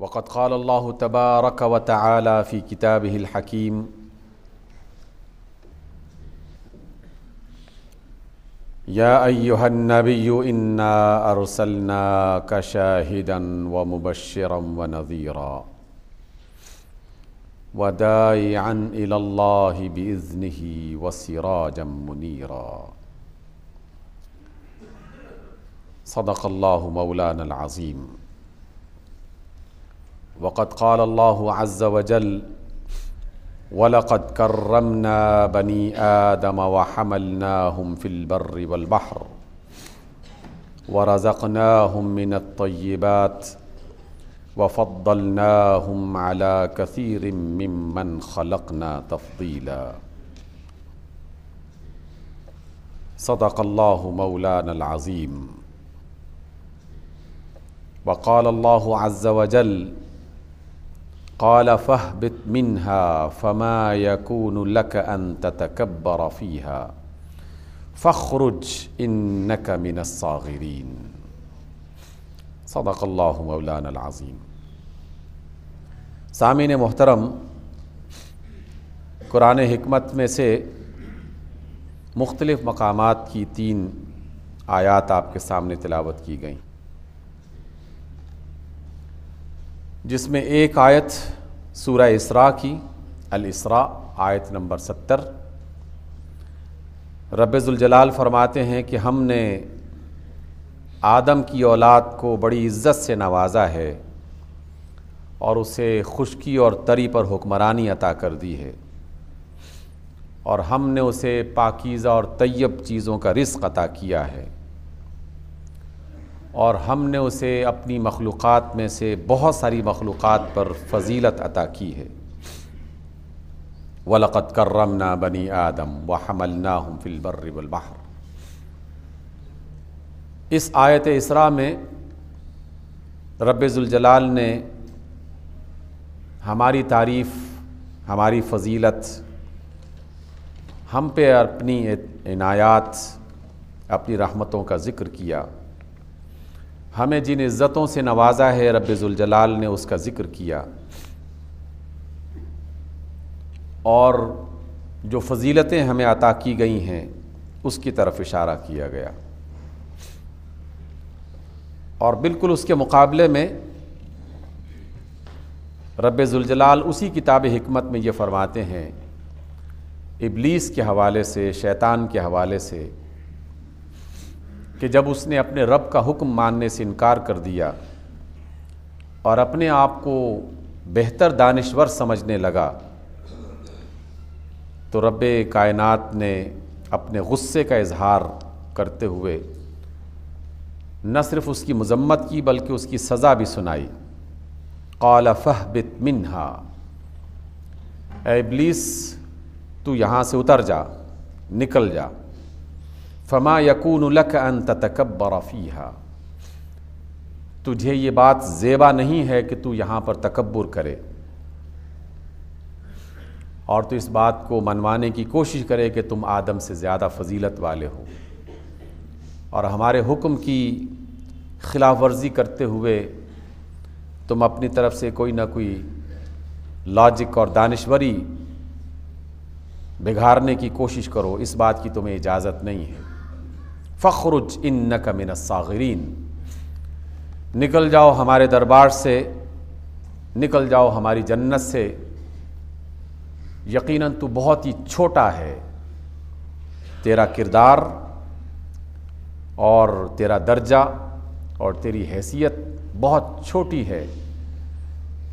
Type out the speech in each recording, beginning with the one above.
وقد قال الله تبارك وتعالى في كتابه الحكيم يا أيها النبي إنا أرسلناك شاهدا ومبشرا ونذيرا وداعيا إلى الله بإذنه وسراجا منيرا صدق الله مولانا العظيم. وقد قال الله عز وجل وَلَقَدْ كَرَّمْنَا بَنِي آدَمَ وَحَمَلْنَاهُمْ فِي الْبَرِّ وَالْبَحْرِ وَرَزَقْنَاهُمْ مِنَ الطَّيِّبَاتِ وَفَضَّلْنَاهُمْ عَلَى كَثِيرٍ مِّمَّنْ خَلَقْنَا تَفْضِيلًا صدق الله مولانا العظيم. وقال الله عز وجل قال فاهبط منها فما يكون لك أن تتكبر فيها فاخرج إنك من الصاغرين صدق الله مولانا العظيم. سامعین محترم، قرآن حکمت میں سے مختلف مقامات کی 3 آیات آپ کے سامنے تلاوت کی گئیں، جس میں ایک آیت سورہ اسراء کی، الاسراء آیت نمبر 70، رب ذوالجلال فرماتے ہیں کہ ہم نے آدم کی اولاد کو بڑی عزت سے نوازا ہے اور اسے خشکی اور تری پر حکمرانی عطا کر دی ہے، اور ہم نے اسے پاکیزہ اور طیب چیزوں کا رزق عطا کیا ہے، اور ہم نے اسے اپنی مخلوقات میں سے بہت ساری مخلوقات پر فضیلت عطا کی ہے۔ وَلَقَدْ كَرَّمْنَا بَنِي آدَمَ وَحَمَلْنَاهُمْ فِي الْبَرِّ وَالْبَحْرِ۔ اس آیت اسراء میں رب ذوالجلال نے ہماری تعریف، ہماری فضیلت، ہم پہ اپنی عنایات، اپنی رحمتوں کا ذکر کیا، ہمیں جن عزتوں سے نوازا ہے رب ذوالجلال نے اس کا ذکر کیا، اور جو فضیلتیں ہمیں عطا کی گئی ہیں اس کی طرف اشارہ کیا گیا، اور بالکل اس کے مقابلے میں رب ذوالجلال اسی کتاب حکمت میں یہ فرماتے ہیں ابلیس کے حوالے سے، شیطان کے حوالے سے، کہ جب اس نے اپنے رب کا حکم ماننے سے انکار کر دیا اور اپنے آپ کو بہتر دانشور سمجھنے لگا، تو رب کائنات نے اپنے غصے کا اظہار کرتے ہوئے نہ صرف اس کی مذمت کی بلکہ اس کی سزا بھی سنائی۔ قال فاہبط منہا، اے ابلیس تو یہاں سے اتر جا، نکل جا، فما یکون لک ان تتکبر فیہا، تجھے یہ بات زیبا نہیں ہے کہ تو یہاں پر تکبر کرے اور تو اس بات کو منوانے کی کوشش کرے کہ تم آدم سے زیادہ فضیلت والے ہو، اور ہمارے حکم کی خلاف ورزی کرتے ہوئے تم اپنی طرف سے کوئی نہ کوئی لاجک اور دانشوری بگھارنے کی کوشش کرو، اس بات کی تمہیں اجازت نہیں ہے۔ فخرج انک من الصاغرین، نکل جاؤ ہمارے دربار سے، نکل جاؤ ہماری جنت سے، یقیناً تو بہت ہی چھوٹا ہے، تیرا کردار اور تیرا درجہ اور تیری حیثیت بہت چھوٹی ہے،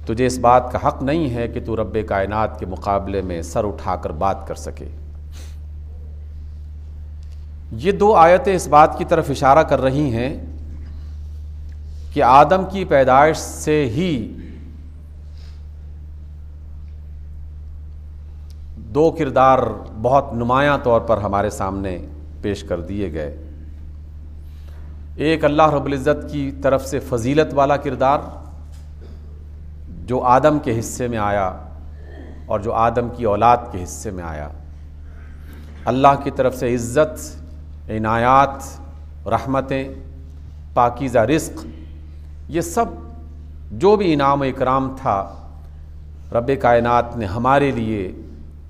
تجھے اس بات کا حق نہیں ہے کہ تو رب کائنات کے مقابلے میں سر اٹھا کر بات کر سکے۔ یہ 2 آیتیں اس بات کی طرف اشارہ کر رہی ہیں کہ آدم کی پیدائش سے ہی 2 کردار بہت نمایاں طور پر ہمارے سامنے پیش کر دیے گئے۔ ایک اللہ رب العزت کی طرف سے فضیلت والا کردار جو آدم کے حصے میں آیا اور جو آدم کی اولاد کے حصے میں آیا، اللہ کی طرف سے عزت، عنایات، رحمتیں، پاکیزہ رزق، یہ سب جو بھی انعام و اکرام تھا رب کائنات نے ہمارے لیے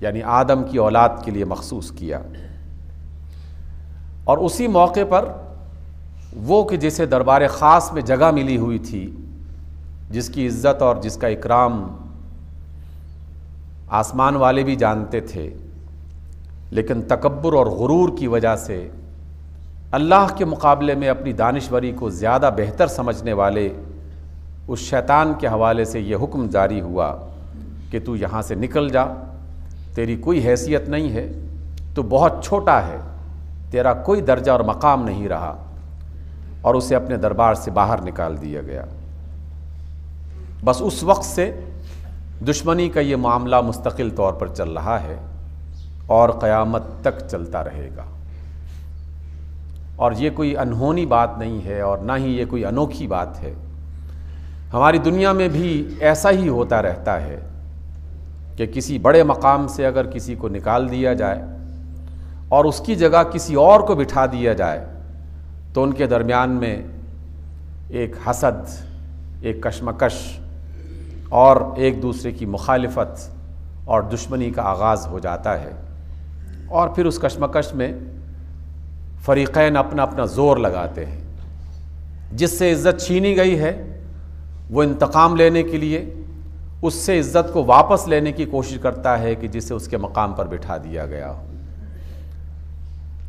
یعنی آدم کی اولاد کے لیے مخصوص کیا، اور اسی موقع پر وہ کہ جسے دربار خاص میں جگہ ملی ہوئی تھی، جس کی عزت اور جس کا اکرام آسمان والے بھی جانتے تھے، لیکن تکبر اور غرور کی وجہ سے اللہ کے مقابلے میں اپنی دانشوری کو زیادہ بہتر سمجھنے والے اس شیطان کے حوالے سے یہ حکم جاری ہوا کہ تو یہاں سے نکل جا، تیری کوئی حیثیت نہیں ہے، تو بہت چھوٹا ہے، تیرا کوئی درجہ اور مقام نہیں رہا، اور اسے اپنے دربار سے باہر نکال دیا گیا۔ بس اس وقت سے دشمنی کا یہ معاملہ مستقل طور پر چل رہا ہے اور قیامت تک چلتا رہے گا، اور یہ کوئی انہونی بات نہیں ہے اور نہ ہی یہ کوئی انوکھی بات ہے۔ ہماری دنیا میں بھی ایسا ہی ہوتا رہتا ہے کہ کسی بڑے مقام سے اگر کسی کو نکال دیا جائے اور اس کی جگہ کسی اور کو بٹھا دیا جائے تو ان کے درمیان میں ایک حسد، ایک کشمکش اور ایک دوسرے کی مخالفت اور دشمنی کا آغاز ہو جاتا ہے، اور پھر اس کشمکش میں فریقین اپنا اپنا زور لگاتے ہیں۔ جس سے عزت چھینی گئی ہے وہ انتقام لینے کے لیے اس سے عزت کو واپس لینے کی کوشش کرتا ہے کہ جسے اس کے مقام پر بٹھا دیا گیا ہو۔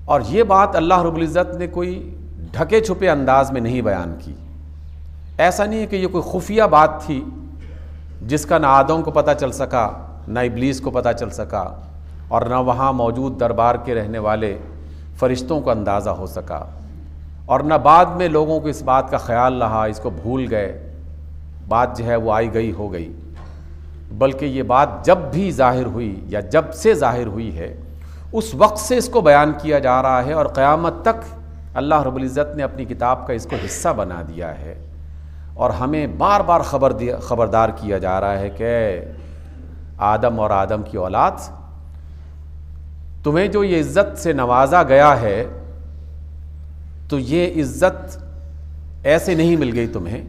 اور یہ بات اللہ رب العزت نے کوئی ڈھکے چھپے انداز میں نہیں بیان کی۔ ایسا نہیں ہے کہ یہ کوئی خفیہ بات تھی جس کا نہ آدم کو پتہ چل سکا، نہ ابلیس کو پتہ چل سکا، اور نہ وہاں موجود دربار کے رہنے والے فرشتوں کو اندازہ ہو سکا، اور نہ بعد میں لوگوں کو اس بات کا خیال رہا، اس کو بھول گئے، بات جو ہے وہ آئی گئی ہو گئی، بلکہ یہ بات جب بھی ظاہر ہوئی یا جب سے ظاہر ہوئی ہے اس وقت سے اس کو بیان کیا جا رہا ہے، اور قیامت تک اللہ رب العزت نے اپنی کتاب کا اس کو حصہ بنا دیا ہے، اور ہمیں بار بار خبردار کیا جا رہا ہے کہ آدم اور آدم کی اولاد، تمہیں جو یہ عزت سے نوازا گیا ہے تو یہ عزت ایسے نہیں مل گئی تمہیں،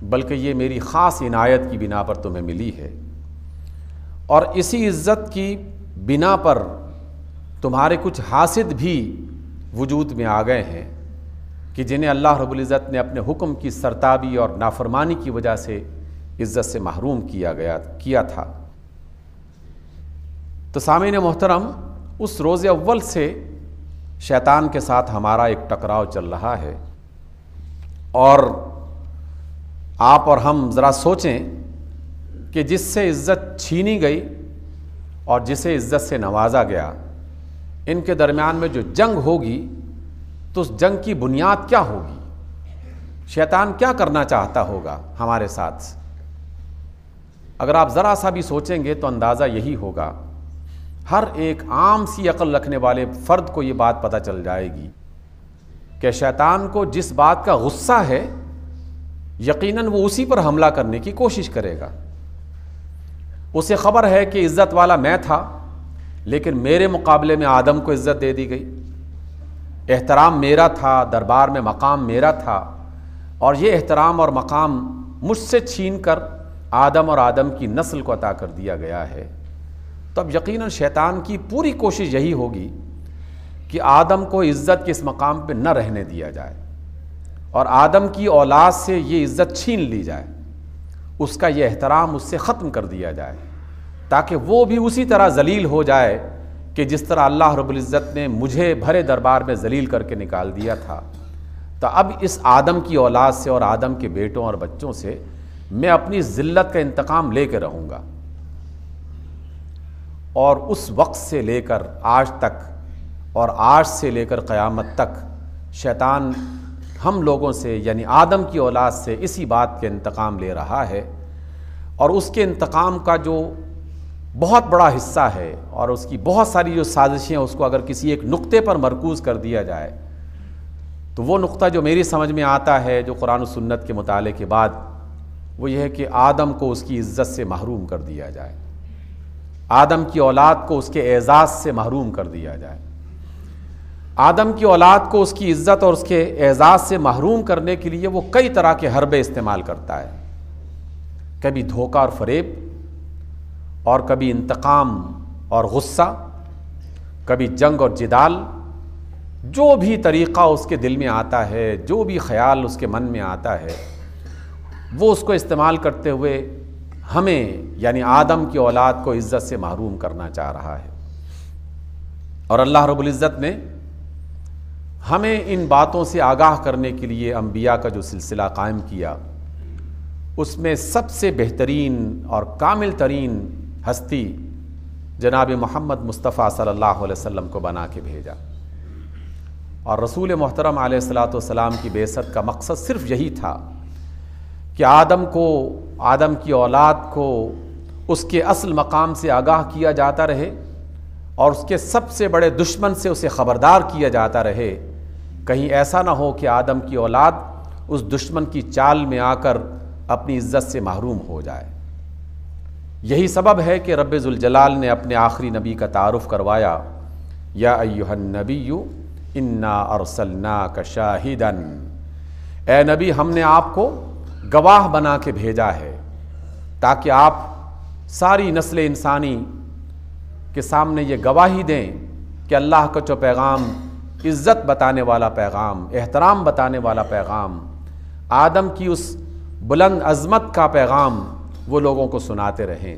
بلکہ یہ میری خاص عنایت کی بنا پر تمہیں ملی ہے، اور اسی عزت کی بنا پر تمہارے کچھ حاسد بھی وجود میں آ گئے ہیں کہ جنہیں اللہ رب العزت نے اپنے حکم کی سرتابی اور نافرمانی کی وجہ سے عزت سے محروم کیا تھا۔ تو سامعین محترم، اس روز اول سے شیطان کے ساتھ ہمارا ایک ٹکراؤ چل رہا ہے، اور آپ اور ہم ذرا سوچیں کہ جس سے عزت چھینی گئی اور جسے عزت سے نوازا گیا، ان کے درمیان میں جو جنگ ہوگی تو اس جنگ کی بنیاد کیا ہوگی؟ شیطان کیا کرنا چاہتا ہوگا ہمارے ساتھ؟ اگر آپ ذرا سا بھی سوچیں گے تو اندازہ یہی ہوگا، ہر ایک عام سی عقل رکھنے والے فرد کو یہ بات پتہ چل جائے گی کہ شیطان کو جس بات کا غصہ ہے یقیناً وہ اسی پر حملہ کرنے کی کوشش کرے گا۔ اسے خبر ہے کہ عزت والا میں تھا، لیکن میرے مقابلے میں آدم کو عزت دے دی گئی، احترام میرا تھا، دربار میں مقام میرا تھا، اور یہ احترام اور مقام مجھ سے چھین کر آدم اور آدم کی نسل کو عطا کر دیا گیا ہے۔ تو اب یقیناً شیطان کی پوری کوشش یہی ہوگی کہ آدم کو عزت کے اس مقام پہ نہ رہنے دیا جائے، اور آدم کی اولاد سے یہ عزت چھین لی جائے، اس کا یہ احترام اس سے ختم کر دیا جائے، تاکہ وہ بھی اسی طرح ذلیل ہو جائے کہ جس طرح اللہ رب العزت نے مجھے بھرے دربار میں ذلیل کر کے نکال دیا تھا۔ تو اب اس آدم کی اولاد سے اور آدم کے بیٹوں اور بچوں سے میں اپنی ذلت کا انتقام لے کے رہوں گا، اور اس وقت سے لے کر آج تک اور آج سے لے کر قیامت تک شیطان ہم لوگوں سے یعنی آدم کی اولاد سے اسی بات کے انتقام لے رہا ہے، اور اس کے انتقام کا جو بہت بڑا حصہ ہے اور اس کی بہت ساری جو سازشیں ہیں اس کو اگر کسی ایک نقطے پر مرکوز کر دیا جائے تو وہ نقطہ جو میری سمجھ میں آتا ہے جو قرآن و سنت کے مطالعے کے بعد، وہ یہ ہے کہ آدم کو اس کی عزت سے محروم کر دیا جائے، آدم کی اولاد کو اس کے اعزاز سے محروم کر دیا جائے۔ آدم کی اولاد کو اس کی عزت اور اس کے اعزاز سے محروم کرنے کے لیے وہ کئی طرح کے حربے استعمال کرتا ہے۔ کبھی دھوکہ اور فریب، اور کبھی انتقام اور غصہ، کبھی جنگ اور جدال، جو بھی طریقہ اس کے دل میں آتا ہے، جو بھی خیال اس کے من میں آتا ہے، وہ اس کو استعمال کرتے ہوئے ہمیں یعنی آدم کی اولاد کو عزت سے محروم کرنا چاہ رہا ہے۔ اور اللہ رب العزت نے ہمیں ان باتوں سے آگاہ کرنے کے لیے انبیاء کا جو سلسلہ قائم کیا، اس میں سب سے بہترین اور کامل ترین ہستی جناب محمد مصطفیٰ صلی اللہ علیہ وسلم کو بنا کے بھیجا۔ اور رسول محترم علیہ الصلاۃ والسلام کی بعثت کا مقصد صرف یہی تھا کہ آدم کی اولاد کو اس کے اصل مقام سے آگاہ کیا جاتا رہے، اور اس کے سب سے بڑے دشمن سے اسے خبردار کیا جاتا رہے، کہیں ایسا نہ ہو کہ آدم کی اولاد اس دشمن کی چال میں آ کر اپنی عزت سے محروم ہو جائے۔ یہی سبب ہے کہ رب ذوالجلال نے اپنے آخری نبی کا تعارف کروایا، یا ایھا النبی انا ارسلناک شاہدا، اے نبی ہم نے آپ کو گواہ بنا کے بھیجا ہے تاکہ آپ ساری نسل انسانی کے سامنے یہ گواہی دیں کہ اللہ کا جو پیغام، عزت بتانے والا پیغام، احترام بتانے والا پیغام، آدم کی اس بلند عظمت کا پیغام وہ لوگوں کو سناتے رہیں،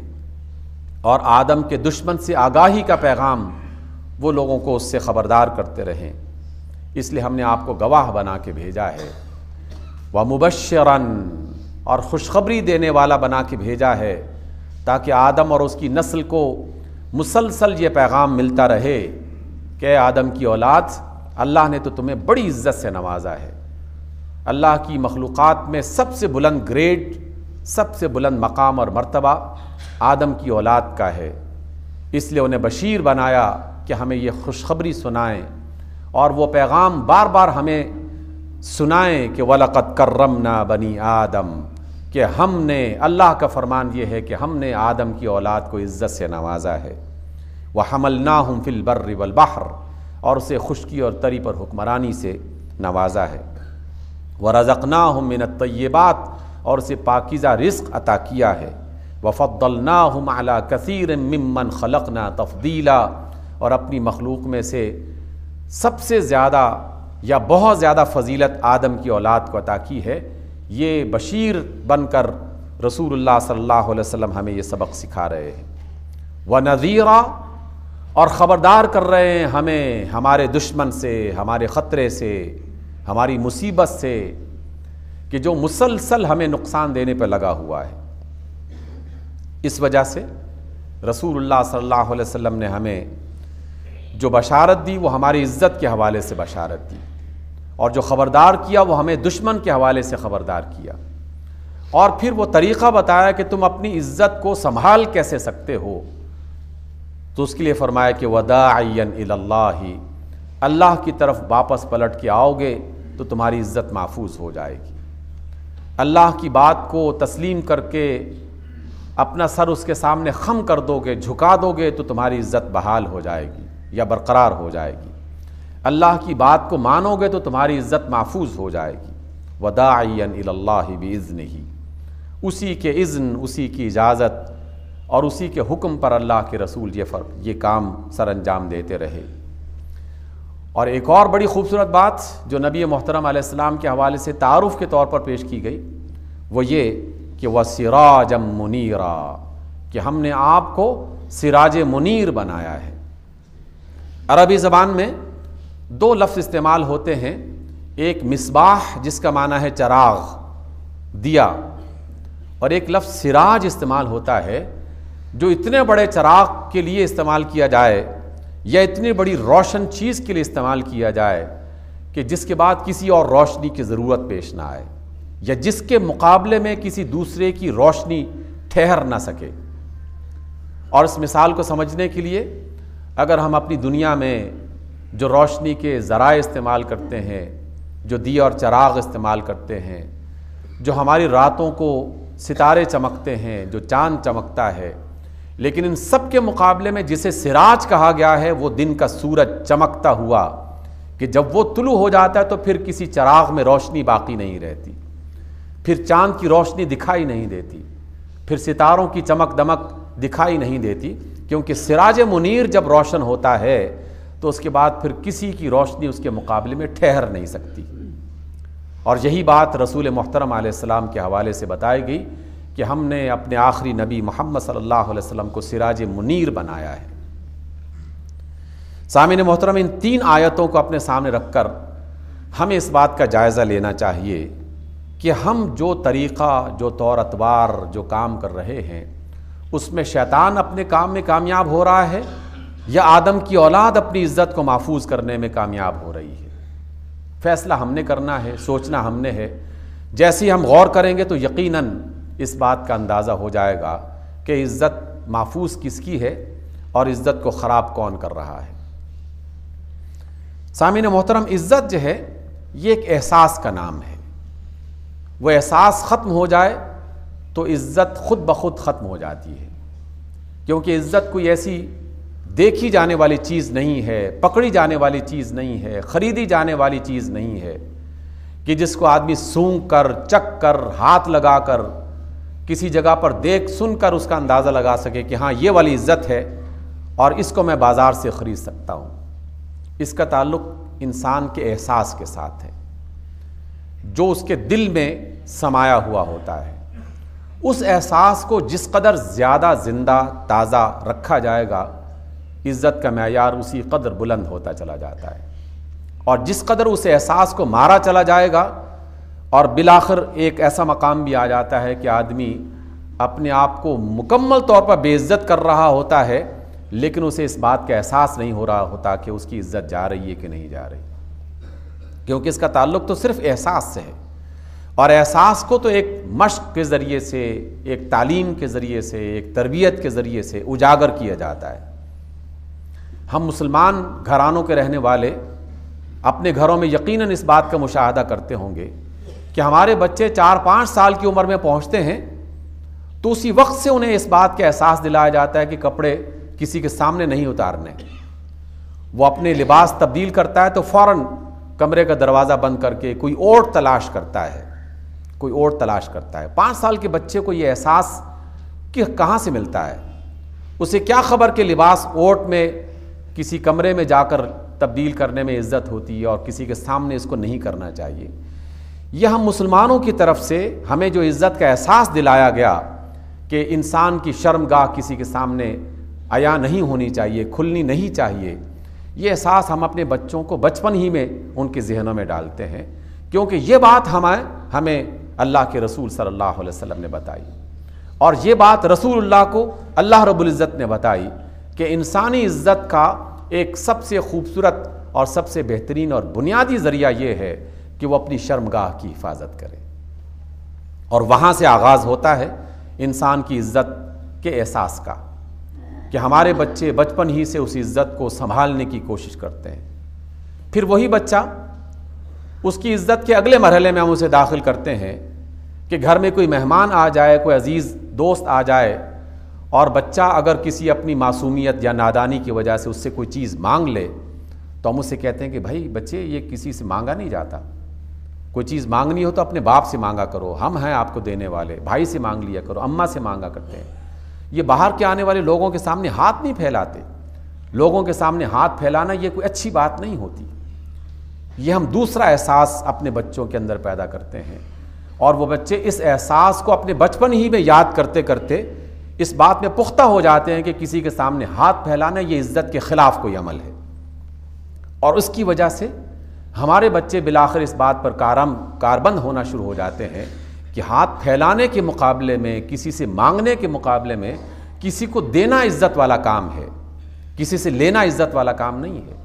اور آدم کے دشمن سے آگاہی کا پیغام وہ لوگوں کو اس سے خبردار کرتے رہیں۔ اس لیے ہم نے آپ کو گواہ بنا کے بھیجا ہے، وَمُبَشِّرًا، اور خوشخبری دینے والا بنا کے بھیجا ہے، تاکہ آدم اور اس کی نسل کو مسلسل یہ پیغام ملتا رہے کہ اے آدم کی اولاد، اللہ نے تو تمہیں بڑی عزت سے نوازا ہے، اللہ کی مخلوقات میں سب سے بلند گریڈ، سب سے بلند مقام اور مرتبہ آدم کی اولاد کا ہے، اس لیے انہیں بشیر بنایا کہ ہمیں یہ خوشخبری سنائیں، اور وہ پیغام بار بار ہمیں سنائیں کہ وَلَقَدْ كَرَّمْنَا بَنِي آدم، کہ ہم نے، اللہ کا فرمان یہ ہے کہ ہم نے آدم کی اولاد کو عزت سے نوازا ہے، وَحَمَلْنَاهُمْ فِي الْبَرِّ وَالْبَحْرِ، اور اسے خشکی اور تری پر حکمرانی سے نوازا ہے، وَرَزَقْنَاهُمْ مِنَ الطَّيِّبَاتِ، اور اسے پاکیزہ رزق عطا کیا ہے، وَفَضَّلْنَاهُمْ عَلَى كَثِيرٍ مِّمَّنْ خَلَقْنَا تَفْضِيلًا، اور اپنی مخلوق میں سے سب سے زیادہ یا بہت زیادہ فضیلت آدم کی اولاد کو عطا کی ہے۔ یہ بشیر بن کر رسول اللہ صلی اللہ علیہ وسلم ہمیں یہ سبق سکھا رہے ہیں، وَنَذِيرًا، اور خبردار کر رہے ہیں ہمیں ہمارے دشمن سے، ہمارے خطرے سے، ہماری مصیبت سے، کہ جو مسلسل ہمیں نقصان دینے پہ لگا ہوا ہے۔ اس وجہ سے رسول اللہ صلی اللہ علیہ وسلم نے ہمیں جو بشارت دی وہ ہماری عزت کے حوالے سے بشارت دی، اور جو خبردار کیا وہ ہمیں دشمن کے حوالے سے خبردار کیا، اور پھر وہ طریقہ بتایا کہ تم اپنی عزت کو سنبھال کیسے سکتے ہو، تو اس کے لیے فرمایا کہ وَدَاعِيًا إِلَى اللَّهِ، اللہ کی طرف واپس پلٹ کے آؤ گے تو تمہاری عزت محفوظ ہو جائے گی، اللہ کی بات کو تسلیم کر کے اپنا سر اس کے سامنے خم کر دو گے، جھکا دو گے تو تمہاری عزت بحال ہو جائے گی یا برقرار ہو جائے گی، اللہ کی بات کو مانو گے تو تمہاری عزت محفوظ ہو جائے گی۔ وَدَاعِيًا إِلَى اللَّهِ بِإِذْنِهِ، اسی کے اذن، اسی کی اجازت اور اسی کے حکم پر اللہ کے رسول یہ کام سر انجام دیتے رہے۔ اور ایک اور بڑی خوبصورت بات جو نبی محترم علیہ السلام کے حوالے سے تعارف کے طور پر پیش کی گئی وہ یہ کہ وَسِرَاجًا مُنِيرًا، کہ ہم نے آپ کو سراج منیر بنایا ہے۔ عربی زبان میں دو لفظ استعمال ہوتے ہیں، ایک مصباح جس کا معنی ہے چراغ، دیا، اور ایک لفظ سراج استعمال ہوتا ہے جو اتنے بڑے چراغ کے لیے استعمال کیا جائے یا اتنی بڑی روشن چیز کے لیے استعمال کیا جائے کہ جس کے بعد کسی اور روشنی کی ضرورت پیش نہ آئے، یا جس کے مقابلے میں کسی دوسرے کی روشنی ٹھہر نہ سکے۔ اور اس مثال کو سمجھنے کے لیے اگر ہم اپنی دنیا میں جو روشنی کے ذرائع استعمال کرتے ہیں، جو دیے اور چراغ استعمال کرتے ہیں، جو ہماری راتوں کو ستارے چمکتے ہیں، جو چاند چمکتا ہے، لیکن ان سب کے مقابلے میں جسے سراج کہا گیا ہے وہ دن کا سورج چمکتا ہوا، کہ جب وہ طلوع ہو جاتا ہے تو پھر کسی چراغ میں روشنی باقی نہیں رہتی، پھر چاند کی روشنی دکھائی نہیں دیتی، پھر ستاروں کی چمک دمک دکھائی نہیں دیتی، کیونکہ سراج منیر جب روشن ہوتا ہے تو اس کے بعد پھر کسی کی روشنی اس کے مقابلے میں ٹھہر نہیں سکتی۔ اور یہی بات رسول محترم علیہ السلام کے حوالے سے بتائی گئی کہ ہم نے اپنے آخری نبی محمد صلی اللہ علیہ وسلم کو سراج منیر بنایا ہے۔ سامعین محترم، ان 3 آیتوں کو اپنے سامنے رکھ کر ہمیں اس بات کا جائزہ لینا چاہیے کہ ہم جو طریقہ، جو طور اتوار، جو کام کر رہے ہیں، اس میں شیطان اپنے کام میں کامیاب ہو رہا ہے یا آدم کی اولاد اپنی عزت کو محفوظ کرنے میں کامیاب ہو رہی ہے۔ فیصلہ ہم نے کرنا ہے، سوچنا ہم نے ہے۔ جیسے ہی ہم غور کریں گے تو یقیناً اس بات کا اندازہ ہو جائے گا کہ عزت محفوظ کس کی ہے اور عزت کو خراب کون کر رہا ہے۔ سامعین محترم، عزت جو ہے یہ ایک احساس کا نام ہے۔ وہ احساس ختم ہو جائے تو عزت خود بخود ختم ہو جاتی ہے، کیونکہ عزت کوئی ایسی دیکھی جانے والی چیز نہیں ہے، پکڑی جانے والی چیز نہیں ہے، خریدی جانے والی چیز نہیں ہے کہ جس کو آدمی سونگھ کر، چکھ کر، ہاتھ لگا کر، کسی جگہ پر دیکھ سن کر اس کا اندازہ لگا سکے کہ ہاں یہ والی عزت ہے اور اس کو میں بازار سے خرید سکتا ہوں۔ اس کا تعلق انسان کے احساس کے ساتھ ہے، جو اس کے دل میں سمایا ہوا ہوتا ہے۔ اس احساس کو جس قدر زیادہ زندہ تازہ رکھا جائے گا، عزت کا معیار اسی قدر بلند ہوتا چلا جاتا ہے، اور جس قدر اس احساس کو مارا چلا جائے گا اور بالآخر ایک ایسا مقام بھی آ جاتا ہے کہ آدمی اپنے آپ کو مکمل طور پر بے عزت کر رہا ہوتا ہے، لیکن اسے اس بات کا احساس نہیں ہو رہا ہوتا کہ اس کی عزت جا رہی ہے کہ نہیں جا رہی، کیونکہ اس کا تعلق تو صرف احساس سے ہے، اور احساس کو تو ایک مشق کے ذریعے سے، ایک تعلیم کے ذریعے سے، ایک تربیت کے ذریعے سے اجاگر کیا جاتا ہے۔ ہم مسلمان گھرانوں کے رہنے والے اپنے گھروں میں یقیناً اس بات کا مشاہدہ کرتے ہوں گے کہ ہمارے بچے 4-5 سال کی عمر میں پہنچتے ہیں تو اسی وقت سے انہیں اس بات کا احساس دلایا جاتا ہے کہ کپڑے کسی کے سامنے نہیں اتارنے۔ وہ اپنے لباس تبدیل کرتا ہے تو فوراً کمرے کا دروازہ بند کر کے کوئی اوٹ تلاش کرتا ہے، کوئی اوٹ تلاش کرتا ہے۔ 5 سال کے بچے کو یہ احساس کہ کہاں سے ملتا ہے؟ اسے کیا خبر کہ لباس اوٹ میں کسی کمرے میں جا کر تبدیل کرنے میں عزت ہوتی ہے اور کسی کے سامنے اس کو نہیں کرنا چاہیے۔ یہ ہم مسلمانوں کی طرف سے ہمیں جو عزت کا احساس دلایا گیا کہ انسان کی شرمگاہ کسی کے سامنے عیاں نہیں ہونی چاہیے، کھلنی نہیں چاہیے، یہ احساس ہم اپنے بچوں کو بچپن ہی میں ان کے ذہنوں میں ڈالتے ہیں، کیونکہ یہ بات ہمیں اللہ کے رسول صلی اللہ علیہ وسلم نے بتائی، اور یہ بات رسول اللہ کو اللہ رب العزت نے بتائی کہ انسانی عزت کا ایک سب سے خوبصورت اور سب سے بہترین اور بنیادی ذریعہ یہ ہے کہ وہ اپنی شرمگاہ کی حفاظت کرے، اور وہاں سے آغاز ہوتا ہے انسان کی عزت کے احساس کا، کہ ہمارے بچے بچپن ہی سے اس عزت کو سنبھالنے کی کوشش کرتے ہیں۔ پھر وہی بچہ اس کی عزت کے اگلے مرحلے میں ہم اسے داخل کرتے ہیں کہ گھر میں کوئی مہمان آ جائے، کوئی عزیز دوست آ جائے، اور بچہ اگر کسی اپنی معصومیت یا نادانی کی وجہ سے اس سے کوئی چیز مانگ لے تو ہم اسے کہتے ہیں کہ بھائی بچے، یہ کسی سے مانگا نہیں جاتا، کوئی چیز مانگنی ہو تو اپنے باپ سے مانگا کرو، ہم ہیں آپ کو دینے والے، بھائی سے مانگ لیا کرو، اماں سے مانگا کرتے ہیں۔ یہ باہر کے آنے والے لوگوں کے سامنے ہاتھ نہیں پھیلاتے، لوگوں کے سامنے ہاتھ پھیلانا یہ کوئی اچھی بات نہیں ہوتی۔ یہ ہم دوسرا احساس اپنے بچوں کے اندر پیدا کرتے ہیں، اور وہ بچے اس احساس کو اپنے بچپن ہی میں یاد کرتے کرتے اس بات میں پختہ ہو جاتے ہیں کہ کسی کے سامنے ہاتھ پھیلانا یہ عزت کے خلاف کوئی عمل ہے، اور اس کی وجہ سے ہمارے بچے بالآخر اس بات پر کاربند ہونا شروع ہو جاتے ہیں کہ ہاتھ پھیلانے کے مقابلے میں، کسی سے مانگنے کے مقابلے میں کسی کو دینا عزت والا کام ہے، کسی سے لینا عزت والا کام نہیں ہے،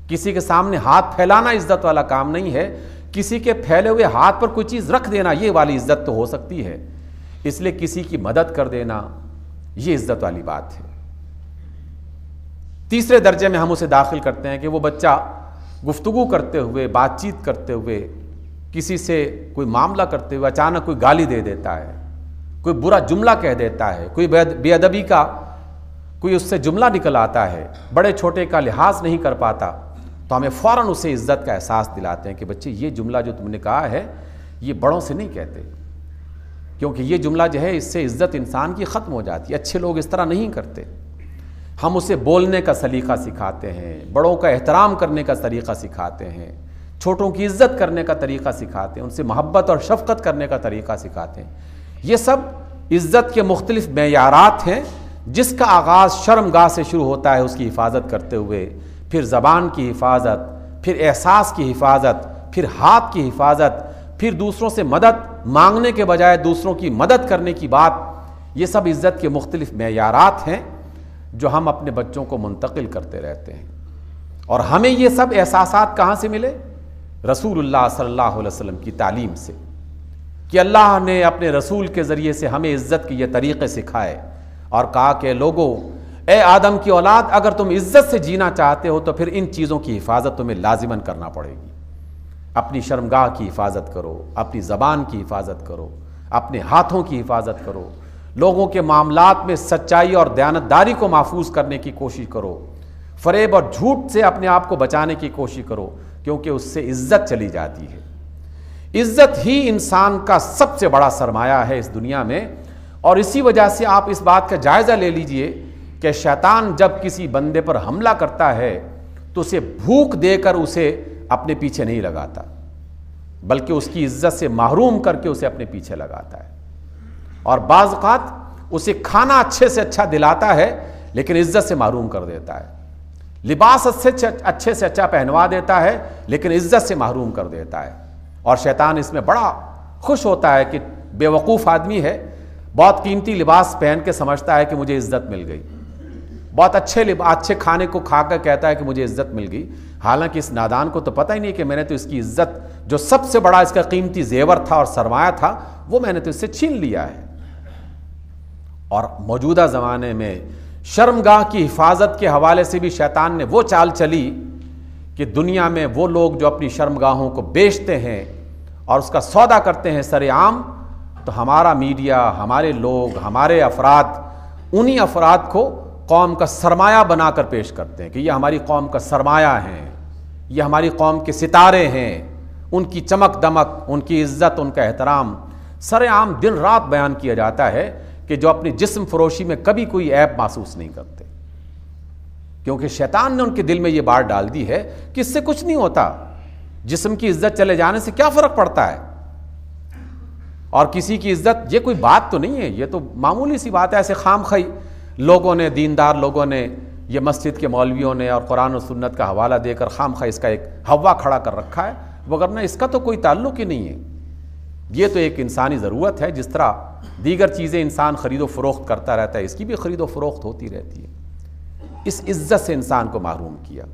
کسی کے سامنے ہاتھ پھیلانا عزت والا کام نہیں ہے، کسی کے پھیلے ہوئے ہاتھ پر کوئی چیز رکھ دینا یہ والی عزت تو ہو سکتی ہے، اس لیے کسی کی مدد کر دینا یہ عزت والی بات ہے۔ تیسرے درجے میں ہم اسے داخل کرتے ہیں کہ وہ بچہ گفتگو کرتے ہوئے، بات چیت کرتے ہوئے، کسی سے کوئی معاملہ کرتے ہوئے اچانک کوئی گالی دے دیتا ہے، کوئی برا جملہ کہہ دیتا ہے، کوئی بے ادبی کا کوئی اس سے جملہ نکل آتا ہے، بڑے چھوٹے کا لحاظ نہیں کر پاتا، تو ہمیں فوراً اسے عزت کا احساس دلاتے ہیں کہ بچے یہ جملہ جو تم نے کہا ہے یہ بڑوں سے نہیں کہتے، کیونکہ یہ جملہ جو ہے اس سے عزت انسان کی ختم ہو جاتی ہے. اچھے لوگ اس طرح نہیں کرتے. ہم اسے بولنے کا سلیقہ سکھاتے ہیں، بڑوں کا احترام کرنے کا طریقہ سکھاتے ہیں، چھوٹوں کی عزت کرنے کا طریقہ سکھاتے ہیں، ان سے محبت اور شفقت کرنے کا طریقہ سکھاتے ہیں. یہ سب عزت کے مختلف معیارات ہیں جس کا آغاز شرمگاہ سے شروع ہوتا ہے، اس کی حفاظت کرتے ہوئے، پھر زبان کی حفاظت، پھر احساس کی حفاظت، پھر ہاتھ کی حفاظت، پھر دوسروں سے مدد مانگنے کے بجائے دوسروں کی مدد کرنے کی بات. یہ سب عزت کے مختلف معیارات ہیں جو ہم اپنے بچوں کو منتقل کرتے رہتے ہیں. اور ہمیں یہ سب احساسات کہاں سے ملے؟ رسول اللہ صلی اللہ علیہ وسلم کی تعلیم سے، کہ اللہ نے اپنے رسول کے ذریعے سے ہمیں عزت کے یہ طریقے سکھائے اور کہا کہ لوگو، اے آدم کی اولاد، اگر تم عزت سے جینا چاہتے ہو تو پھر ان چیزوں کی حفاظت تمہیں لازماً کرنا پڑے گی. اپنی شرمگاہ کی حفاظت کرو، اپنی زبان کی حفاظت کرو، اپنے ہاتھوں کی حفاظت کرو، لوگوں کے معاملات میں سچائی اور دیانتداری کو محفوظ کرنے کی کوشش کرو، فریب اور جھوٹ سے اپنے آپ کو بچانے کی کوشش کرو، کیونکہ اس سے عزت چلی جاتی ہے. عزت ہی انسان کا سب سے بڑا سرمایہ ہے اس دنیا میں. اور اسی وجہ سے آپ اس بات کا جائزہ لے لیجئے کہ شیطان جب کسی بندے پر حملہ کرتا ہے تو اسے بھوک دے کر اسے اپنے پیچھے نہیں لگاتا، بلکہ اس کی عزت سے محروم کر کے اسے اپنے پیچھے لگاتا ہے. اور بعض اوقات اسے کھانا اچھے سے اچھا دلاتا ہے لیکن عزت سے محروم کر دیتا ہے، لباس اچھے سے اچھا پہنوا دیتا ہے لیکن عزت سے محروم کر دیتا ہے. اور شیطان اس میں بڑا خوش ہوتا ہے کہ بے وقوف آدمی ہے، بہت قیمتی لباس پہن کے سمجھتا ہے کہ مجھے عزت مل گئی، بہت اچھے کھانے کو کھا کر کہتا ہے کہ مجھے عزت مل گئی، حالانکہ اس نادان کو تو پتہ ہی نہیں کہ میں نے تو اس کی عزت، جو سب سے بڑا اس کا قیمتی زیور تھا اور سرمایہ تھا، وہ میں نے تو اس سے چھین لیا ہے. اور موجودہ زمانے میں شرمگاہ کی حفاظت کے حوالے سے بھی شیطان نے وہ چال چلی کہ دنیا میں وہ لوگ جو اپنی شرمگاہوں کو بیچتے ہیں اور اس کا سودا کرتے ہیں سر عام، تو ہمارا میڈیا، ہمارے لوگ، ہمارے افراد انہی افراد کو قوم کا سرمایہ بنا کر پیش کرتے ہیں کہ یہ ہماری قوم کا سرمایہ ہیں، یہ ہماری قوم کے ستارے ہیں. ان کی چمک دمک، ان کی عزت، ان کا احترام سر عام دن رات بیان کیا جاتا ہے کہ جو اپنی جسم فروشی میں کبھی کوئی عیب محسوس نہیں کرتے، کیونکہ شیطان نے ان کے دل میں یہ بات ڈال دی ہے کہ اس سے کچھ نہیں ہوتا، جسم کی عزت چلے جانے سے کیا فرق پڑتا ہے، اور کسی کی عزت یہ کوئی بات تو نہیں ہے، یہ تو معمولی سی بات ہے. ایسے خام خواہ لوگوں نے، دیندار لوگوں نے، یہ مسجد کے مولویوں نے اور قرآن و سنت کا حوالہ دے کر خام خواہ اس کا ایک ہوا کھڑا کر رکھا ہے، وگرنہ اس کا تو کوئی تعلق ہی نہیں ہے. یہ تو ایک انسانی ضرورت ہے، جس طرح دیگر چیزیں انسان خرید و فروخت کرتا رہتا ہے، اس کی بھی خرید و فروخت ہوتی رہتی ہے. اس عزت سے انسان کو محروم کیا.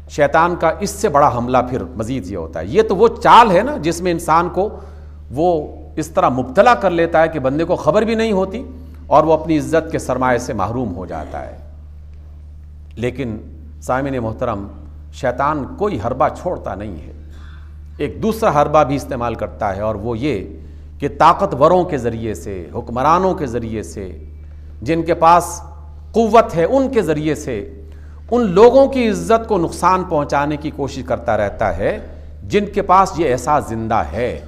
شیطان کا اس سے بڑا حملہ پھر مزید یہ ہوتا ہے، یہ تو وہ چال ہے نا جس میں انسان کو وہ اس طرح مبتلا کر لیتا ہے کہ بندے کو خبر بھی نہیں ہوتی اور وہ اپنی عزت کے سرمایے سے محروم ہو جاتا ہے. لیکن سامعین محترم، شیطان کوئی حربہ چھوڑتا نہیں ہے، ایک دوسرا حربہ بھی استعمال کرتا ہے، اور وہ یہ کہ طاقتوروں کے ذریعے سے، حکمرانوں کے ذریعے سے، جن کے پاس قوت ہے ان کے ذریعے سے ان لوگوں کی عزت کو نقصان پہنچانے کی کوشش کرتا رہتا ہے جن کے پاس یہ احساس زندہ ہے،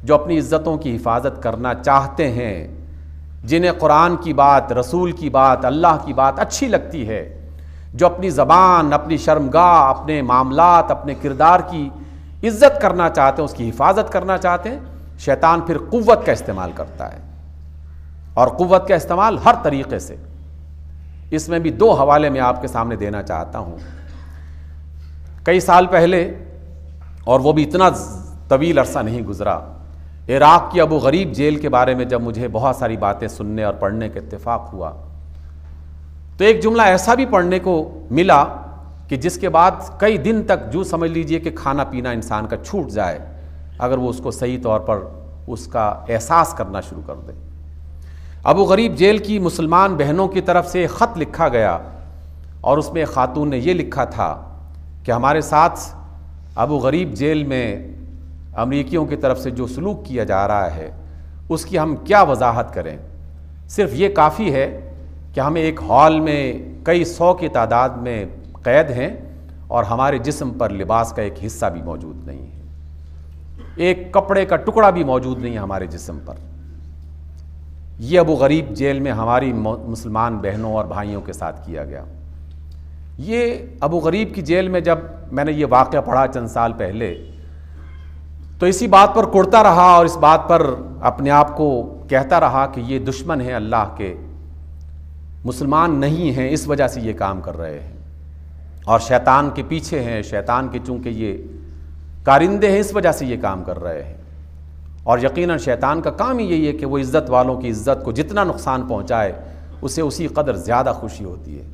جو اپنی عزتوں کی حفاظت کرنا چاہتے ہیں، جنہیں قرآن کی بات، رسول کی بات، اللہ کی بات اچھی لگتی ہے، جو اپنی زبان، اپنی شرمگاہ، اپنے معاملات، اپنے کردار کی عزت کرنا چاہتے ہیں، اس کی حفاظت کرنا چاہتے ہیں. شیطان پھر قوت کا استعمال کرتا ہے، اور قوت کا استعمال ہر طریقے سے. اس میں بھی دو حوالے میں آپ کے سامنے دینا چاہتا ہوں. کئی سال پہلے، اور وہ بھی اتنا طویل عرصہ نہیں گزرا، عراق کی ابو غریب جیل کے بارے میں جب مجھے بہت ساری باتیں سننے اور پڑھنے کا اتفاق ہوا تو ایک جملہ ایسا بھی پڑھنے کو ملا کہ جس کے بعد کئی دن تک جو سمجھ لیجئے کہ کھانا پینا انسان کا چھوٹ جائے اگر وہ اس کو صحیح طور پر اس کا احساس کرنا شروع کر دے. ابو غریب جیل کی مسلمان بہنوں کی طرف سے ایک خط لکھا گیا، اور اس میں ایک خاتون نے یہ لکھا تھا کہ ہمارے ساتھ ابو غریب جیل میں امریکیوں کی طرف سے جو سلوک کیا جا رہا ہے اس کی ہم کیا وضاحت کریں. صرف یہ کافی ہے کہ ہمیں ایک ہال میں کئی سو کی تعداد میں قید ہیں اور ہمارے جسم پر لباس کا ایک حصہ بھی موجود نہیں ہے، ایک کپڑے کا ٹکڑا بھی موجود نہیں ہے ہمارے جسم پر. یہ ابو غریب جیل میں ہماری مسلمان بہنوں اور بھائیوں کے ساتھ کیا گیا۔ یہ ابو غریب کی جیل میں جب میں نے یہ واقعہ پڑھا چند سال پہلے تو اسی بات پر کڑتا رہا اور اس بات پر اپنے آپ کو کہتا رہا کہ یہ دشمن ہیں اللہ کے، مسلمان نہیں ہیں، اس وجہ سے یہ کام کر رہے ہیں، اور شیطان کے پیچھے ہیں، شیطان کے چونکہ یہ کارندے ہیں اس وجہ سے یہ کام کر رہے ہیں۔ اور یقیناً شیطان کا کام ہی یہی ہے کہ وہ عزت والوں کی عزت کو جتنا نقصان پہنچائے اسے اسی قدر زیادہ خوشی ہوتی ہے۔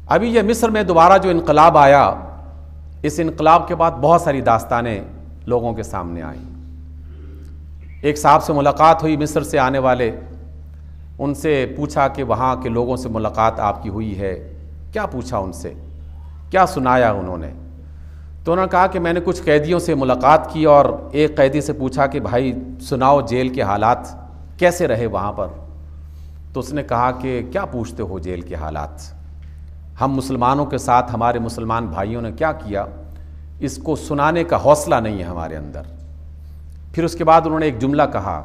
ابھی یہ مصر میں دوبارہ جو انقلاب آیا، اس انقلاب کے بعد بہت ساری داستانیں لوگوں کے سامنے آئیں۔ ایک صاحب سے ملاقات ہوئی مصر سے آنے والے، ان سے پوچھا کہ وہاں کے لوگوں سے ملاقات آپ کی ہوئی ہے، کیا پوچھا ان سے، کیا سنایا انہوں نے؟ تو انہوں نے کہا کہ میں نے کچھ قیدیوں سے ملاقات کی اور ایک قیدی سے پوچھا کہ بھائی سناؤ جیل کے حالات کیسے رہے وہاں پر؟ تو اس نے کہا کہ کیا پوچھتے ہو جیل کے حالات، ہم مسلمانوں کے ساتھ ہمارے مسلمان بھائیوں نے کیا کیا اس کو سنانے کا حوصلہ نہیں ہے ہمارے اندر۔ پھر اس کے بعد انہوں نے ایک جملہ کہا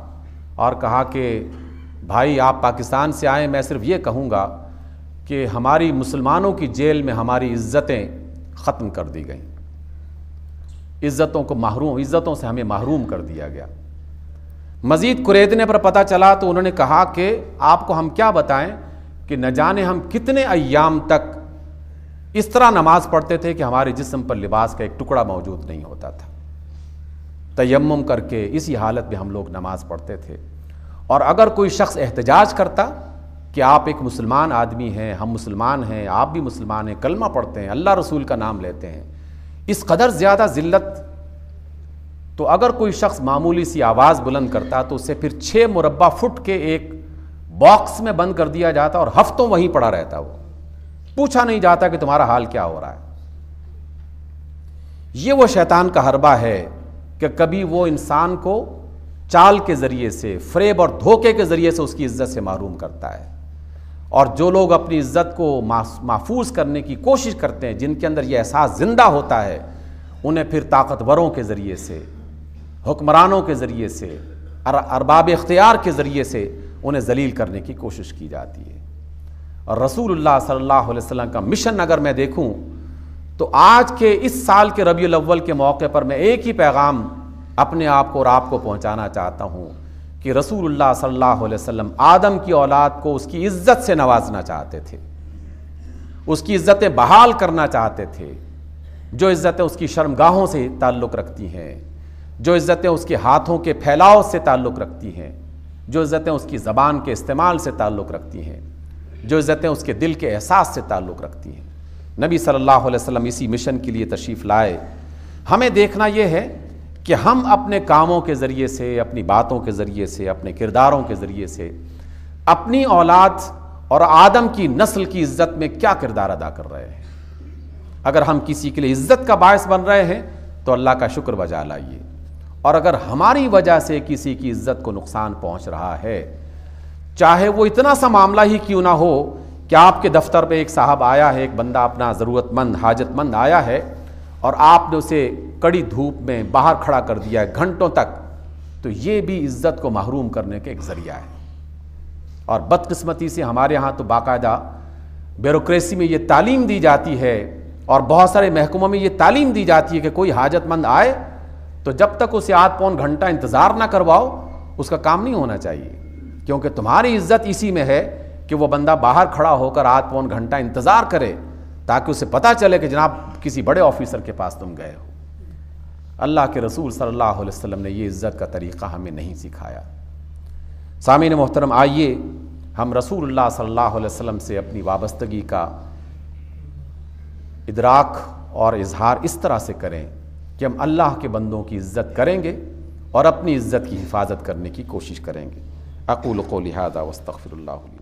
اور کہا کہ بھائی آپ پاکستان سے آئیں، میں صرف یہ کہوں گا کہ ہماری مسلمانوں کی جیل میں ہماری عزتیں ختم کر دی گئیں، عزتوں سے ہمیں محروم کر دیا گیا۔ مزید قریدنے پر پتہ چلا تو انہوں نے کہا کہ آپ کو ہم کیا بتائیں کہ نہ جانے ہم کتنے ایام تک اس طرح نماز پڑھتے تھے کہ ہمارے جسم پر لباس کا ایک ٹکڑا موجود نہیں ہوتا تھا، تیمم کر کے اسی حالت میں ہم لوگ نماز پڑھتے تھے۔ اور اگر کوئی شخص احتجاج کرتا کہ آپ ایک مسلمان آدمی ہیں، ہم مسلمان ہیں، آپ بھی مسلمان ہیں، کلمہ پڑھتے ہیں، اللہ رسول کا نام لیتے ہیں، اس قدر زیادہ ذلت، تو اگر کوئی شخص معمولی سی آواز بلند کرتا تو اسے پھر 6 مربع فٹ کے ایک باکس میں بند کر دیا جاتا اور ہفتوں وہیں پڑا رہتا، وہ پوچھا نہیں جاتا کہ تمہارا حال کیا ہو رہا ہے۔ یہ وہ شیطان کا حربہ ہے کہ کبھی وہ انسان کو چال کے ذریعے سے، فریب اور دھوکے کے ذریعے سے اس کی عزت سے محروم کرتا ہے، اور جو لوگ اپنی عزت کو محفوظ کرنے کی کوشش کرتے ہیں، جن کے اندر یہ احساس زندہ ہوتا ہے، انہیں پھر طاقتوروں کے ذریعے سے، حکمرانوں کے ذریعے سے، ارباب اختیار کے ذریعے سے انہیں ذلیل کرنے کی کوشش کی جاتی ہے۔ اور رسول اللہ صلی اللہ علیہ وسلم کا مشن اگر میں دیکھوں تو آج کے اس سال کے ربیع الاول کے موقع پر میں ایک ہی پیغام اپنے آپ کو اور آپ کو پہنچانا چاہتا ہوں کہ رسول اللہ صلی اللہ علیہ وسلم آدم کی اولاد کو اس کی عزت سے نوازنا چاہتے تھے، اس کی عزتیں بحال کرنا چاہتے تھے، جو عزتیں اس کی شرمگاہوں سے تعلق رکھتی ہیں، جو عزتیں اس کے ہاتھوں کے پھیلاؤ سے تعلق رکھتی ہیں، جو عزتیں اس کی زبان کے استعمال سے تعلق رکھتی ہیں، جو عزتیں اس کے دل کے احساس سے تعلق رکھتی ہیں۔ نبی صلی اللہ علیہ وسلم اسی مشن کے لیے تشریف لائے۔ ہمیں دیکھنا یہ ہے کہ ہم اپنے کاموں کے ذریعے سے، اپنی باتوں کے ذریعے سے، اپنے کرداروں کے ذریعے سے اپنی اولاد اور آدم کی نسل کی عزت میں کیا کردار ادا کر رہے ہیں۔ اگر ہم کسی کے لیے عزت کا باعث بن رہے ہیں تو اللہ کا شکر بجا لائیے، اور اگر ہماری وجہ سے کسی کی عزت کو نقصان پہنچ رہا ہے، چاہے وہ اتنا سا معاملہ ہی کیوں نہ ہو کہ آپ کے دفتر پہ ایک صاحب آیا ہے، ایک بندہ اپنا ضرورت مند، حاجت مند آیا ہے، اور آپ نے اسے کڑی دھوپ میں باہر کھڑا کر دیا ہے گھنٹوں تک، تو یہ بھی عزت کو محروم کرنے کا ایک ذریعہ ہے۔ اور بدقسمتی سے ہمارے ہاں تو باقاعدہ بیوروکریسی میں یہ تعلیم دی جاتی ہے، اور بہت سارے محکموں میں یہ تعلیم دی جاتی ہے کہ کوئی حاجت مند آئے تو جب تک اسے آدھ پون گھنٹہ انتظار نہ کرواؤ اس کا کام نہیں ہونا چاہیے، کیونکہ تمہاری عزت اسی میں ہے کہ وہ بندہ باہر کھڑا ہو کر آدھ پون گھنٹہ انتظار کرے تاکہ اسے پتہ چلے کہ جناب کسی بڑے آفیسر کے پاس تم گئے ہو۔ اللہ کے رسول صلی اللہ علیہ وسلم نے یہ عزت کا طریقہ ہمیں نہیں سکھایا۔ سامعین محترم، آئیے ہم رسول اللہ صلی اللہ علیہ وسلم سے اپنی وابستگی کا ادراک اور اظہار اس طرح سے کریں کہ ہم اللہ کے بندوں کی عزت کریں گے اور اپنی عزت کی حفاظت کرنے کی کوشش کریں گے۔ اقول قولی ھذا واستغفر اللہ لی۔